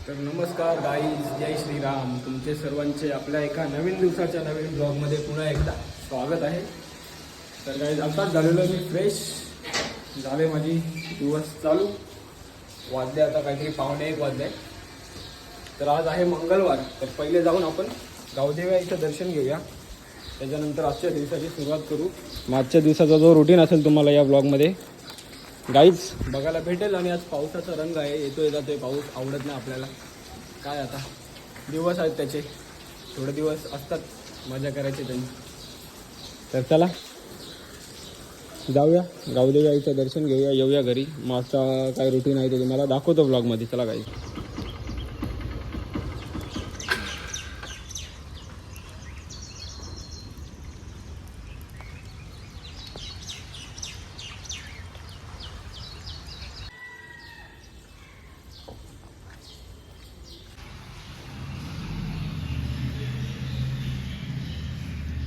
तर नमस्कार गाईज, जय श्रीराम. तुमचे सर्वांचे आपल्या एका नवीन दिवसाच्या नवीन ब्लॉगमध्ये पुन्हा एकदा स्वागत आहे. तर गाईज आताच झालेलो मी फ्रेश झाले, माझी दिवस चालू. वाजले आता काहीतरी 12:15 वाजले. तर आज आहे मंगळवार. तर पहिले जाऊन आपण गावदेव्या इथं दर्शन घेऊया, त्याच्यानंतर आजच्या दिवसाची सुरुवात करू. मग आजच्या दिवसाचा जो रुटीन असेल तुम्हाला या ब्लॉगमध्ये गाईज बघायला भेटेल. आणि आज पावसाचा रंग आहे, येतोय जातोय पाऊस. आवडत नाही आपल्याला, काय आता दिवस आहेत त्याचे, थोडे दिवस असतात मजा करायची त्यांनी. तर चला जाऊया गावदेव्या दर्शन घेऊया, येऊया घरी. मग आता काय रुटीन आहे ते तुम्हाला दाखवतो ब्लॉगमध्ये. चला गाईज.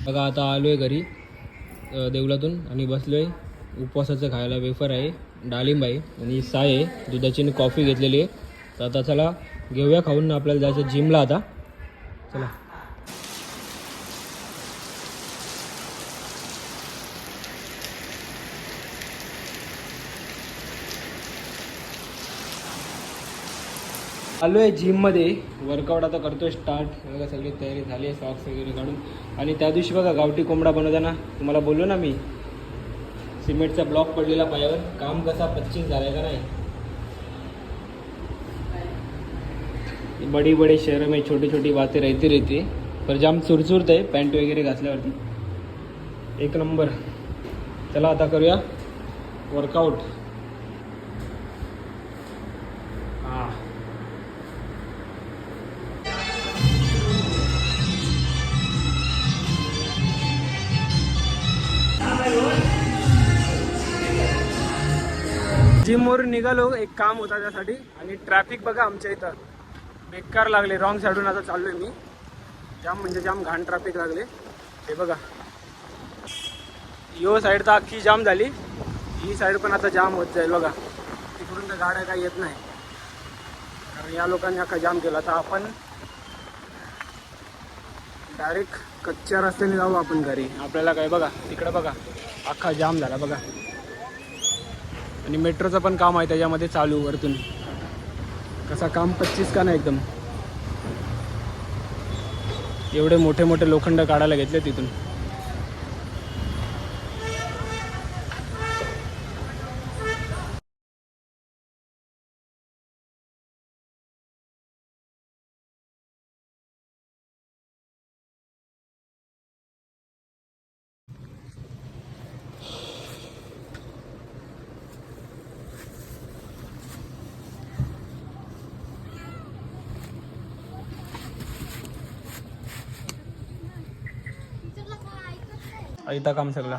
बघा आता आलो आहे घरी देवलातून आणि बसलो आहे. उपवासाचं खायला वेफर आहे, डाळिंब आहे आणि साय आहे, दुधाची कॉफी घेतलेली आहे. तर आता चला घेऊया खाऊन. आपल्याला जायचं जिमला आता. चला आलो आहे जिममध्ये. वर्कआउट आता करतोय स्टार्ट. बघा सगळी तयारी झाली आहे, सॉक्स वगैरे काढून. आणि त्या दिवशी बघा गावठी कोंबडा बनवताना तुम्हाला बोललो ना मी, सिमेंटचा ब्लॉक पडलेला पायावर. काम कसा 25 झालाय का नाही. बडी बडी शहर में छोटी छोटी बातें रहती पर जाम चुरचुरत आहे पॅन्ट वगैरे घातल्यावरती. एक नंबर. चला आता करूया वर्कआउट. हां जिमवरून निघालो, एक काम होता त्यासाठी. आणि ट्रॅफिक बघा आमच्या इथं बेकार लागले. रॉंग साईडून आता चाललो आहे मी. जाम म्हणजे जाम घाण ट्रॅफिक लागले. हे बघा, यो साईड तर अख्खी जाम झाली, ही साईड पण आता जाम होत जाईल बघा. तिकडून तर गाड्या काही येत नाही, कारण या लोकांनी अख्खा जाम केला. तर आपण डायरेक्ट कच्च्या रस्त्याने जाऊ आपण घरी. आपल्याला काय बघा तिकडं बघा अख्खा जाम झाला बघा. आणि मेट्रोचं पण काम आहे त्याच्यामध्ये चालू वरतून. कसा काम 25 का नाही एकदम. एवढे मोठे मोठे लोखंड काढायला घेतले तिथून. इथं काम सगळं.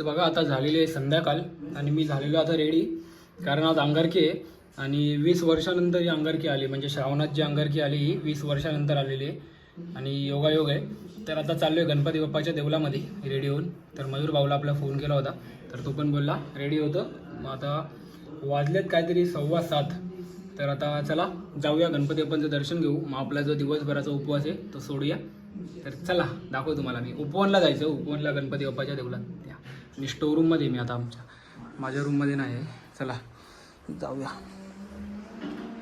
बघा आता झालेली आहे संध्याकाळ आणि मी झालेलो आता रेडी. कारण आज अंगारकी आहे आणि 20 वर्षानंतर ही अंगारकी आली. म्हणजे श्रावणात जी अंगारकी आली ही 20 वर्षानंतर आलेली आहे आणि योगायोग आहे. तर आता चाललो आहे गणपती बाप्पाच्या देवलामध्ये रेडी होऊन. तर मयूर भाऊला आपला फोन केला होता, तर तो पण बोलला रेडी होतं. मग आता वाजलेत काहीतरी 7:15. तर आता चला जाऊया गणपती बाप्पांचं दर्शन घेऊ. मग आपला जो दिवसभराचा उपवास आहे तो सोडूया. तर चला दाखवतो तुम्हाला. मी उपवनला जायचं, उपवनला गणपती बाप्पाच्या देवलात त्या. आणि स्टोरूममध्ये मी आता माझ्या रूममध्ये नाही आहे. चला जाऊया.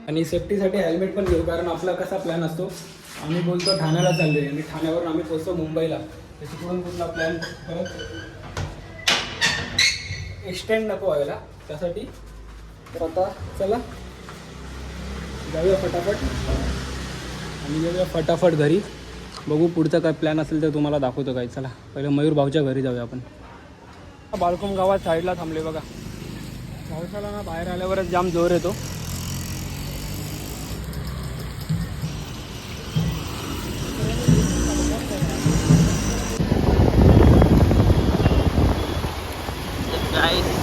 आणि सेफ्टीसाठी हेल्मेट पण घेऊ, कारण आपला कसा प्लॅन असतो, आम्ही बोलतो ठाण्याला चाललो आहे आणि ठाण्यावरून आम्ही पोचतो मुंबईला. तर तिकडून कुठला प्लॅन परत एक्सटेंड नको व्हायला त्यासाठी. तर आता चला जाऊया फटाफट आणि येऊया फटाफट घरी. बघू पुढचा काय प्लॅन असेल तर तुम्हाला दाखवतो काय. चला पहिलं मयूर भाऊच्या घरी जाऊया आपण. बाळकोम गावात साईडला थांबले बघा. पावसाला ना बाहेर आल्यावरच जाम जोर येतो.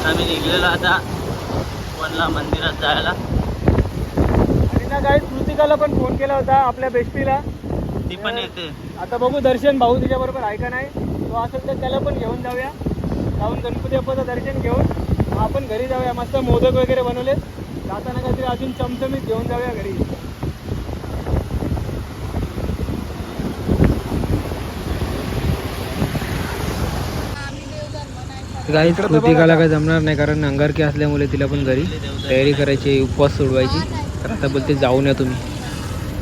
आम्ही निघलेलो आता वनला मंदिरात जायला. आणि ना काय कृतिकाला पण फोन केला होता आपल्या बेस्टीला, ती पण येते. आता बघू दर्शन भाऊ तिच्याबरोबर आहे का नाही. तो असेल तर त्याला पण घेऊन जाऊया. जाऊन गणपती बाप्पाचं दर्शन घेऊन मग आपण घरी जाऊया. मस्त मोदक वगैरे बनवले. जाताना काहीतरी अजून चमचमीत घेऊन जाऊया घरी. काही कृतिकाला काय जमणार नाही कारण अंगारकी असल्यामुळे तिला पण घरी तयारी करायची, उपवास सोडवायची. तर आता बोलते जाऊन या तुम्ही.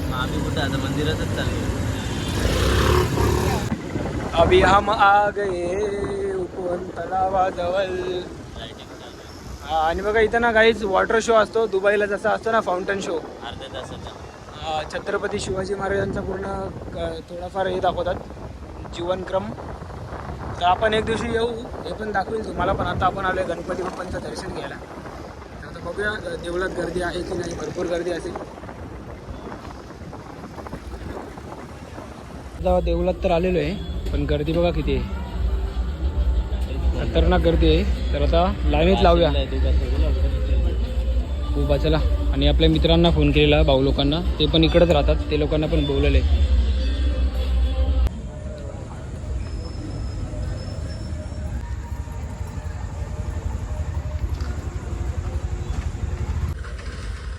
मग आम्ही कुठं आता मंदिरातच चाललो. अभी हम आ गए उपवन तलावाजवळ. आणि बघा इथं ना काहीच वॉटर शो असतो दुबईला जसा असतो ना फाउंटन शो. अर्ध्या तासाचा. छत्रपती शिवाजी महाराजांचा पूर्ण थोडाफार हे दाखवतात जीवनक्रम. तर आपण एक दिवशी येऊ, हे पण दाखवेल तुम्हाला. पण आता आपण आलोय गणपती बाप्पांचं दर्शन घ्यायला. तर आता बघूया देवळात गर्दी आहे की नाही. भरपूर गर्दी असेल. आता देवळात तर आलेलो आहे पण गर्दी बघा किती आहे. खतरनाक गर्दी आहे. तर आता लाईनीत लावूया खूप चला. आणि आपल्या मित्रांना फोन केलेला भाऊ लोकांना, ते पण इकडेच राहतात. ते लोकांना पण बोलवले.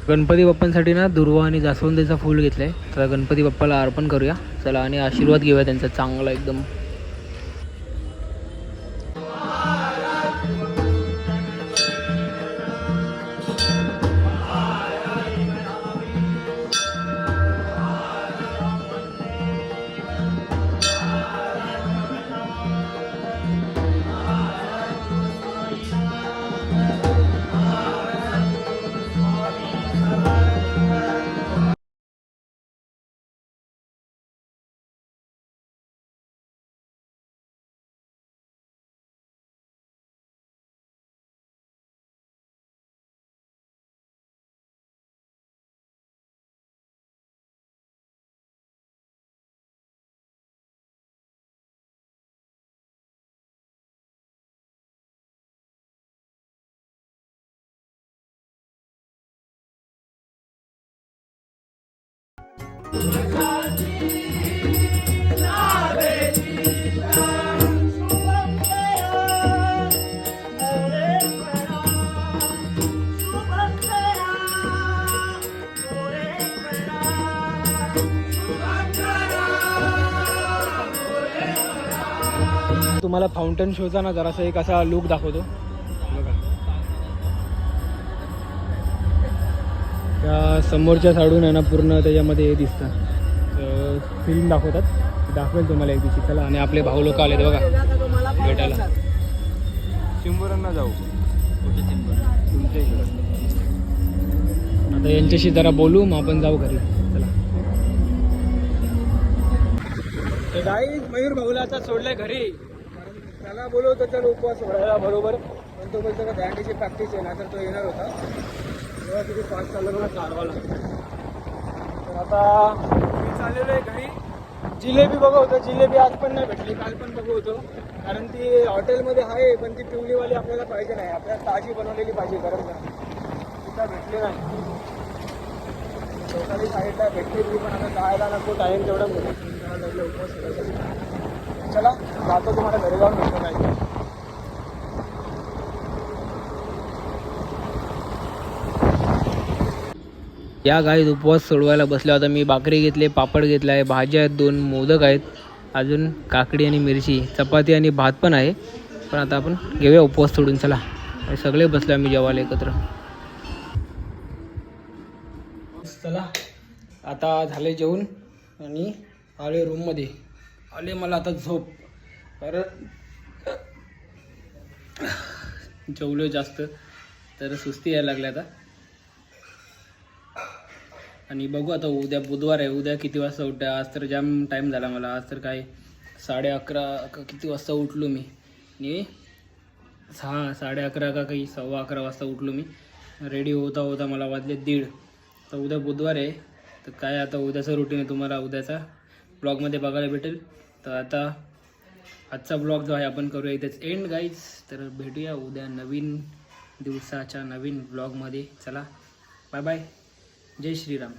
गणपती बाप्पांसाठी ना दुर्वा आणि जास्वंदीचा फूल घेतलाय. तर गणपती बाप्पाला अर्पण करूया चला आणि आशीर्वाद घेऊया त्यांचा चांगला एकदम. तुम्हाला फाउंटन शोचा ना जरासा एक असा लुक दाखवतो बघा. त्या समोरच्या साईडून आहे ना पूर्ण त्याच्यामध्ये हे दिसतं. फिल्म दाखवतात. दाखवेल तुम्हाला एक दिवशी. चला. आणि आपले भाऊ लोक आलेत बघा भेटायला. चिंबुरांना जाऊ. कुठे चिंबर? तुमच्या इकडे. आता यांच्याशी जरा बोलू मग आपण जाऊ घरी. चला. तर काही मयूर भाऊला आता सोडलंय घरी. त्याला बोलवतो चल उपवास सोडायला बरोबर. पण तो बोलतो का बँडेची प्रॅक्टिस आहे ना. तर तो येणार होता तेव्हा किती फास्ट चाललं मला चालवायला. तर आता मी चाललेलो आहे घरी. जिलेबी बघा होतं. जिलेबी आज पण नाही भेटली. काल पण बघू होतो. कारण ती हॉटेलमध्ये आहे पण ती पिवलीवाली आपल्याला पाहिजे नाही. आपल्याला ताजी बनवलेली पाहिजे गरम गरम. तिथं भेटली नाही. स्वतःही साईडला भेटली ती पण आता जायला नको. टाईम तेवढं लागलं उपवास सोडायसाठी. चला जातो. तुम्हाला घरी जाऊन भेटतो नाही. या गाईत उपवास सोडवायला बसल्या होता मी. भाकरी घेतले, पापड घेतला आहे, भाज्या आहेत, 2 मोदक आहेत, अजून काकडी आणि मिरची, चपाती आणि भात पण आहे. पण आता आपण घेऊया उपवास सोडून. चला. सगळे बसले आम्ही जेवायला एकत्र. चला आता झाले जेवून आणि आले रूममध्ये. आले मला आता झोप. कारण जेवलो जास्त तर सुस्ती यायला लागली आता. आणि बघू आता उद्या बुधवार आहे. उद्या किती वाजता उठ्या. आज तर जाम टाईम झाला मला. आज तर काय 11:30 किती वाजता उठलो मी. आणि 11:30 का काही 11:15 वाजता उठलो मी. रेडी होता होता मला वाजले 1:30. तर उद्या बुधवार आहे. तर काय आता उद्याचं रुटीन आहे तुम्हाला उद्याचा ब्लॉगमध्ये बघायला भेटेल. तर आता आजचा ब्लॉग जो आहे आपण करूया इथेच एंड गाईज. तर भेटूया उद्या नवीन दिवसाच्या नवीन ब्लॉगमध्ये. चला बाय बाय. जय श्रीराम.